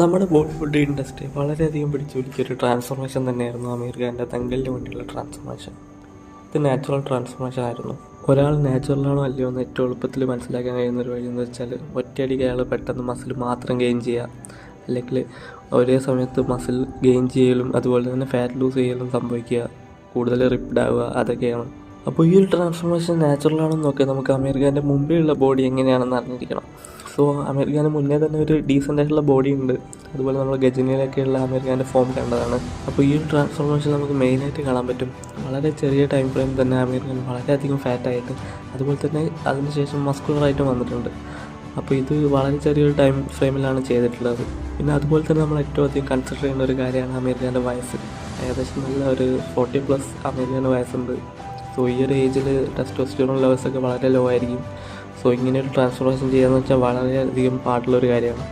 നമ്മുടെ ബോളിവുഡ് ഇൻഡസ്ട്രി വളരെയധികം പിടിച്ചുപിടിച്ചൊരു ട്രാൻസ്ഫോർമേഷൻ തന്നെയായിരുന്നു അമീർ ഖാൻ്റെ ദംഗലിന് വേണ്ടിയുള്ള ട്രാൻസ്ഫോർമേഷൻ. ഇത് നാച്ചുറൽ ട്രാൻസ്ഫോർമേഷൻ ആയിരുന്നു. ഒരാൾ നാച്ചുറലാണോ അല്ലയോ എന്ന് ഏറ്റവും എളുപ്പത്തിൽ മനസ്സിലാക്കാൻ കഴിയുന്ന ഒരു വഴി എന്ന് വെച്ചാൽ ഒറ്റയടിക്ക് അയാൾ പെട്ടെന്ന് മസിൽ മാത്രം ഗെയിൻ ചെയ്യുക, അല്ലെങ്കിൽ ഒരേ സമയത്ത് മസിൽ ഗെയിൻ ചെയ്യലും അതുപോലെ തന്നെ ഫാറ്റ് ലൂസ് ചെയ്യലും സംഭവിക്കുക, കൂടുതൽ റിപ്ഡ് ആവുക, അതൊക്കെയാണ്. അപ്പോൾ ഈ ഒരു ട്രാൻസ്ഫോർമേഷൻ നാച്ചുറലാണെന്ന് നോക്കുക നമുക്ക് അമീർ ഖാൻ്റെ മുമ്പേ ഉള്ള ബോഡി എങ്ങനെയാണെന്ന് അറിഞ്ഞിരിക്കണം. സോ അമീർ ഖാന് മുന്നേ തന്നെ ഒരു ഡീസൻ്റ് ആയിട്ടുള്ള ബോഡി ഉണ്ട്. അതുപോലെ നമ്മൾ ഗജനിയിലൊക്കെയുള്ള അമീർ ഖാൻ്റെ ഫോം കണ്ടതാണ്. അപ്പോൾ ഈ ഒരു ട്രാൻസ്ഫോർമേഷൻ നമുക്ക് മെയിനായിട്ട് കാണാൻ പറ്റും. വളരെ ചെറിയ ടൈം ഫ്രെയിം തന്നെ അമീർ ഖാൻ വളരെയധികം ഫാറ്റായിട്ട് അതുപോലെ തന്നെ അതിനുശേഷം മസ്കുലറായിട്ടും വന്നിട്ടുണ്ട്. അപ്പോൾ ഇത് വളരെ ചെറിയൊരു ടൈം ഫ്രെയിമിലാണ് ചെയ്തിട്ടുള്ളത്. പിന്നെ അതുപോലെ തന്നെ നമ്മൾ ഏറ്റവും അധികം കൺസിഡർ ചെയ്യുന്ന ഒരു കാര്യമാണ് അമീർ ഖാൻ്റെ വയസ്സ്. ഏകദേശം നല്ല ഒരു 40+ അമീർ ഖാന് വയസ്സുണ്ട്. സോ ഈ ഒരു ഏജിൽ ടെസ്റ്റോസ്റ്റെറോൺ ലെവൽസൊക്കെ വളരെ ലോ ആയിരിക്കും. സോ ഇങ്ങനെയൊരു ട്രാൻസ്ഫോർമേഷൻ ചെയ്യാന്ന് വെച്ചാൽ വളരെയധികം പാടുള്ളൊരു കാര്യമാണ്.